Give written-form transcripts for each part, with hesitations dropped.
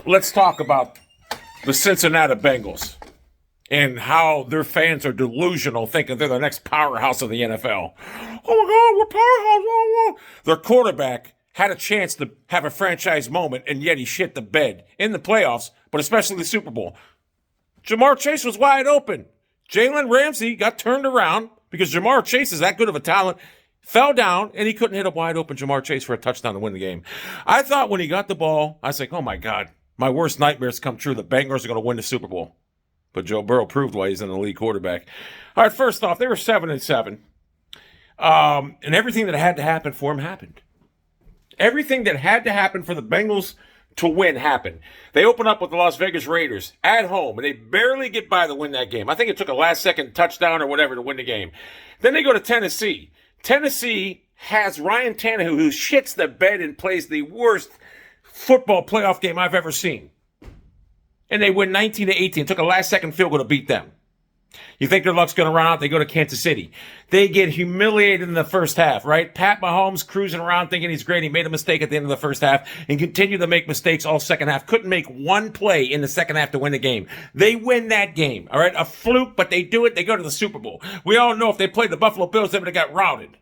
Let's talk about the Cincinnati Bengals and how their fans are delusional, thinking they're the next powerhouse of the NFL. Oh my God, we're powerhouse. Whoa, whoa. Their quarterback had a chance to have a franchise moment, and yet he shit the bed in the playoffs, but especially the Super Bowl. Jamar Chase was wide open. Jalen Ramsey got turned around because Jamar Chase is that good of a talent. Fell down, and he couldn't hit a wide open Jamar Chase for a touchdown to win the game. I thought when he got the ball, I was like, oh my God, my worst nightmares come true. The Bengals are going to win the Super Bowl. But Joe Burrow proved why he's an elite quarterback. All right, first off, they were 7-7. And everything that had to happen for him happened. Everything that had to happen for the Bengals to win happened. They open up with the Las Vegas Raiders at home, and they barely get by to win that game. I think it took a last-second touchdown or whatever to win the game. Then they go to Tennessee. Tennessee has Ryan Tannehill, who shits the bed and plays the worst football playoff game I've ever seen. And they win 19-18. Took a last-second field goal to beat them. You think their luck's going to run out? They go to Kansas City. They get humiliated in the first half, right? Pat Mahomes cruising around thinking he's great. He made a mistake at the end of the first half and continued to make mistakes all second half. Couldn't make one play in the second half to win the game. They win that game, all right? A fluke, but they do it. They go to the Super Bowl. We all know if they played the Buffalo Bills, they would have got routed.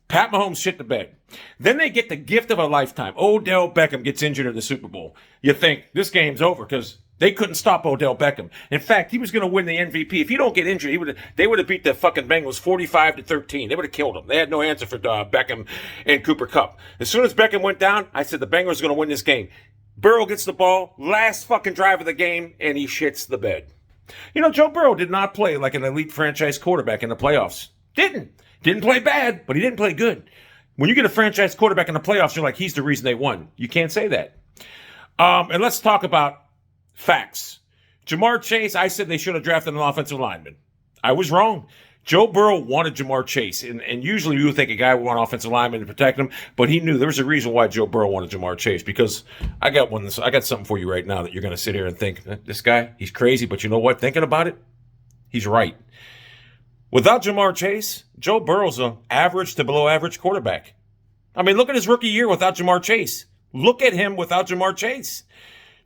Pat Mahomes shit the bed. Then they get the gift of a lifetime. Odell Beckham gets injured in the Super Bowl. You think this game's over because they couldn't stop Odell Beckham. In fact, he was going to win the MVP. If he don't get injured, they would have beat the fucking Bengals 45-13. They would have killed him. They had no answer for Beckham and Cooper Kupp. As soon as Beckham went down, I said the Bengals are going to win this game. Burrow gets the ball, last fucking drive of the game, and he shits the bed. You know, Joe Burrow did not play like an elite franchise quarterback in the playoffs. Didn't play bad, but he didn't play good. When you get a franchise quarterback in the playoffs, you're like, he's the reason they won. You can't say that. And let's talk about facts. Jamar Chase, I said they should have drafted an offensive lineman. I was wrong. Joe Burrow wanted Jamar Chase, and usually you would think a guy would want offensive lineman to protect him, but he knew there was a reason why Joe Burrow wanted Jamar Chase, because I got something for you right now that you're going to sit here and think, this guy, he's crazy, but you know what? Thinking about it, he's right. Without Jamar Chase, Joe Burrow's an average to below average quarterback. I mean, look at his rookie year without Jamar Chase. Look at him without Jamar Chase.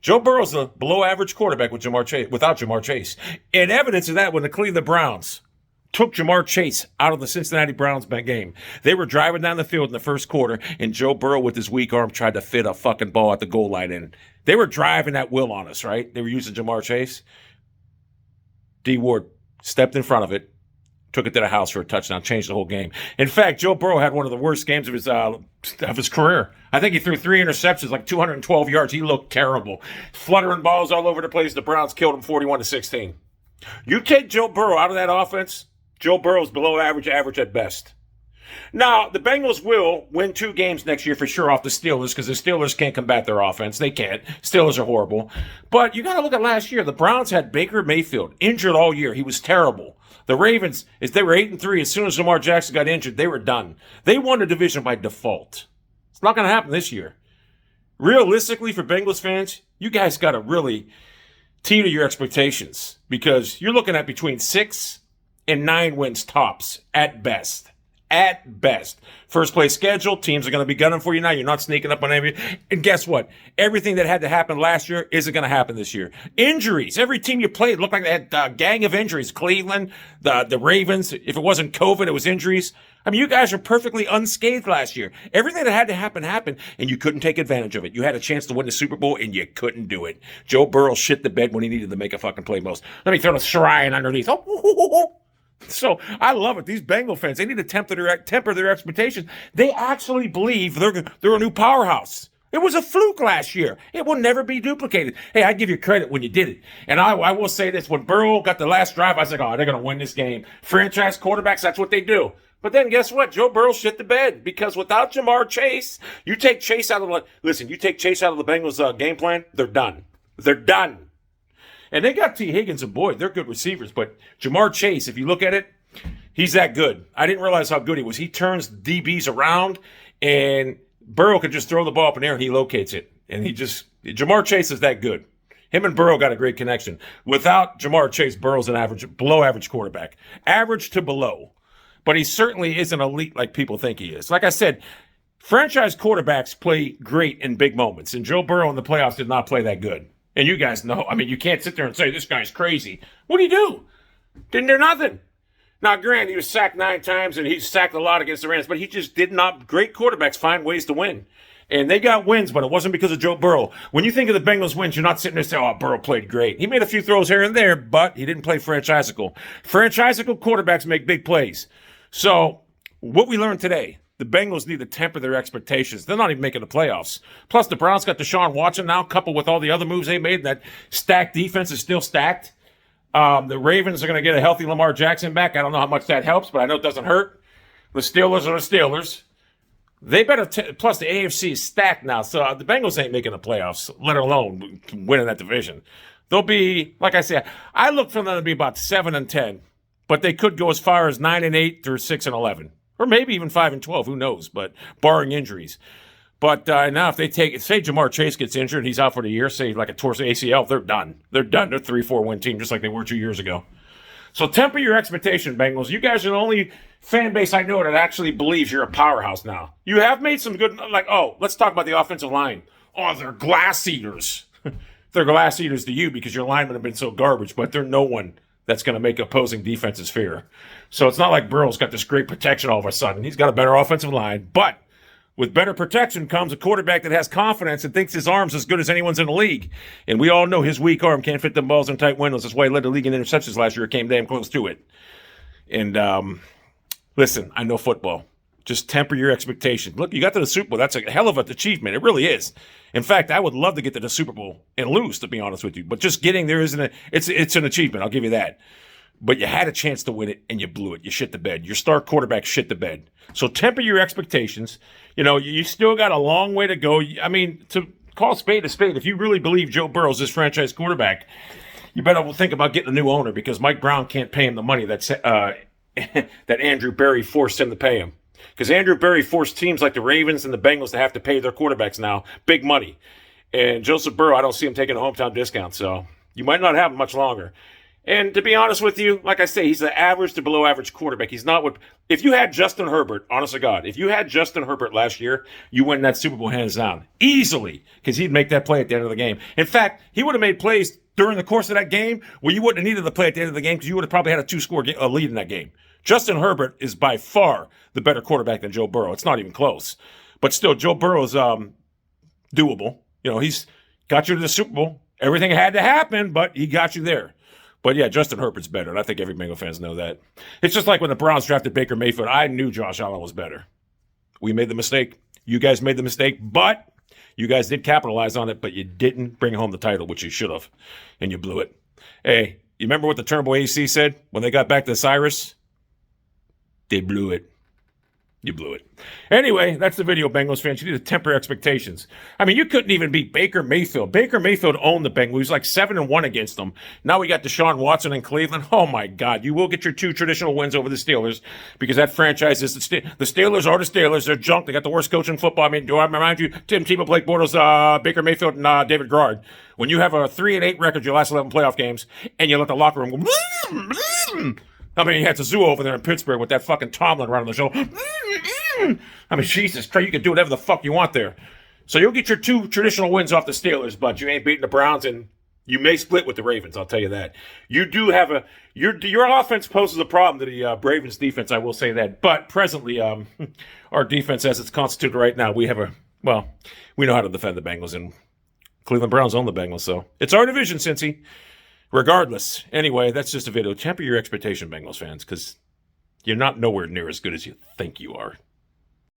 Joe Burrow's a below-average quarterback without Jamar Chase. And evidence of that when the Cleveland Browns took Jamar Chase out of the Cincinnati Browns game. They were driving down the field in the first quarter, and Joe Burrow with his weak arm tried to fit a fucking ball at the goal line in. They were driving that will on us, right? They were using Jamar Chase. D. Ward stepped in front of it, took it to the house for a touchdown, changed the whole game. In fact, Joe Burrow had one of the worst games of his career. I think he threw 3 interceptions, like 212 yards. He looked terrible. Fluttering balls all over the place. The Browns killed him 41-16. You take Joe Burrow out of that offense, Joe Burrow's below average at best. Now, the Bengals will win 2 games next year for sure off the Steelers, because the Steelers can't combat their offense. They can't. Steelers are horrible. But you got to look at last year. The Browns had Baker Mayfield injured all year. He was terrible. The Ravens, they were 8-3. As soon as Lamar Jackson got injured, they were done. They won the division by default. It's not going to happen this year. Realistically, for Bengals fans, you guys got to really teeter your expectations, because you're looking at between 6 and 9 wins tops at best. At best. First place schedule, teams are going to be gunning for you now. You're not sneaking up on anybody. And guess what? Everything that had to happen last year isn't going to happen this year. Injuries. Every team you played looked like they had a gang of injuries. Cleveland, the Ravens. If it wasn't COVID, it was injuries. I mean, you guys are perfectly unscathed last year. Everything that had to happen happened, and you couldn't take advantage of it. You had a chance to win the Super Bowl, and you couldn't do it. Joe Burrow shit the bed when he needed to make a fucking play most. Let me throw the shrine underneath. So I love it. These Bengal fans, they need to temper their expectations. They actually believe they're a new powerhouse. It was a fluke last year. It will never be duplicated. Hey, I give you credit when you did it. And I will say this. When Burrow got the last drive, I was like, oh, they're going to win this game. Franchise quarterbacks, that's what they do. But then guess what? Joe Burrow shit the bed, because without Jamar Chase, you take Chase out of the Bengals game plan, they're done. They're done. And they got T. Higgins and Boyd. They're good receivers. But Jamar Chase, if you look at it, he's that good. I didn't realize how good he was. He turns DBs around, and Burrow could just throw the ball up in the air, and he locates it. And Jamar Chase is that good. Him and Burrow got a great connection. Without Jamar Chase, Burrow's an below average quarterback. Average to below. But he certainly isn't elite like people think he is. Like I said, Franchise quarterbacks play great in big moments, and Joe Burrow in the playoffs did not play that good. And you guys know, I mean, you can't sit there and say, this guy's crazy. What did he do? Didn't do nothing. Now, granted, he was sacked 9 times, and he sacked a lot against the Rams, but he just did not. Great quarterbacks find ways to win. And they got wins, but it wasn't because of Joe Burrow. When you think of the Bengals wins, you're not sitting there saying, oh, Burrow played great. He made a few throws here and there, but he didn't play franchisical. Franchisical quarterbacks make big plays. So what we learned today, the Bengals need to temper their expectations. They're not even making the playoffs. Plus, the Browns got Deshaun Watson now, coupled with all the other moves they made. That stacked defense is still stacked. The Ravens are going to get a healthy Lamar Jackson back. I don't know how much that helps, but I know it doesn't hurt. The Steelers are the Steelers. They better, plus the AFC is stacked now, so the Bengals ain't making the playoffs, let alone winning that division. They'll be, like I said, I look for them to be about 7-10, but they could go as far as 9-8 or 6-11. Or maybe even 5-12, who knows, but barring injuries. But now if they say Jamar Chase gets injured and he's out for the year, say like a torn ACL, they're done. They're done. They're a 3-4 win team, just like they were 2 years ago. So temper your expectation, Bengals. You guys are the only fan base I know that actually believes you're a powerhouse now. You have made some good, let's talk about the offensive line. Oh, they're glass eaters. They're glass eaters to you because your linemen have been so garbage, but they're no one that's going to make opposing defenses fear. So it's not like Burrow's got this great protection all of a sudden. He's got a better offensive line, but with better protection comes a quarterback that has confidence and thinks his arm's as good as anyone's in the league. And we all know his weak arm can't fit the balls in tight windows. That's why he led the league in interceptions last year. It came damn close to it. And listen, I know football. Just temper your expectations. Look, you got to the Super Bowl. That's a hell of an achievement. It really is. In fact, I would love to get to the Super Bowl and lose, to be honest with you. But just getting there it's an achievement. I'll give you that. But you had a chance to win it, and you blew it. You shit the bed. Your star quarterback shit the bed. So temper your expectations. You know, you still got a long way to go. I mean, to call spade a spade, if you really believe Joe Burrow's this franchise quarterback, you better think about getting a new owner because Mike Brown can't pay him the money that Andrew Berry forced him to pay him. Because Andrew Berry forced teams like the Ravens and the Bengals to have to pay their quarterbacks now big money. And Joseph Burrow, I don't see him taking a hometown discount, so you might not have him much longer. And to be honest with you, like I say, he's an average to below average quarterback. He's not what. If you had Justin Herbert, honest to God, if you had Justin Herbert last year, you win that Super Bowl hands down. Easily. Because he'd make that play at the end of the game. In fact, he would have made plays during the course of that game where you wouldn't have needed the play at the end of the game because you would have probably had a 2-score lead in that game. Justin Herbert is by far the better quarterback than Joe Burrow. It's not even close. But still, Joe Burrow's doable. You know, he's got you to the Super Bowl. Everything had to happen, but he got you there. But yeah, Justin Herbert's better, and I think every Bengal fans know that. It's just like when the Browns drafted Baker Mayfield. I knew Josh Allen was better. We made the mistake. You guys made the mistake, but you guys did capitalize on it, but you didn't bring home the title, which you should have, and you blew it. Hey, you remember what the Turnbull AC said when they got back to Cyrus? They blew it. You blew it. Anyway, that's the video, Bengals fans. You need to temper expectations. I mean, you couldn't even beat Baker Mayfield. Baker Mayfield owned the Bengals. He was like 7-1 against them. Now we got Deshaun Watson in Cleveland. Oh, my God. You will get your 2 traditional wins over the Steelers because that franchise is the Steelers are the Steelers. They're junk. They got the worst coach in football. I mean, do I remind you, Tim Tebow, Blake Bortles, Baker Mayfield, and David Garrard. When you have a 3-8 record your last 11 playoff games and you let the locker room go, I mean, you had the zoo over there in Pittsburgh with that fucking Tomlin running the show. I mean, Jesus Christ, you can do whatever the fuck you want there. So you'll get your 2 traditional wins off the Steelers, but you ain't beating the Browns, and you may split with the Ravens, I'll tell you that. You do have your offense poses a problem to the Ravens defense, I will say that. But presently, our defense as it's constituted right now, we know how to defend the Bengals, and Cleveland Browns own the Bengals, so it's our division, Cincy. Regardless, anyway, that's just a video. Temper your expectation, Bengals fans, because you're not nowhere near as good as you think you are.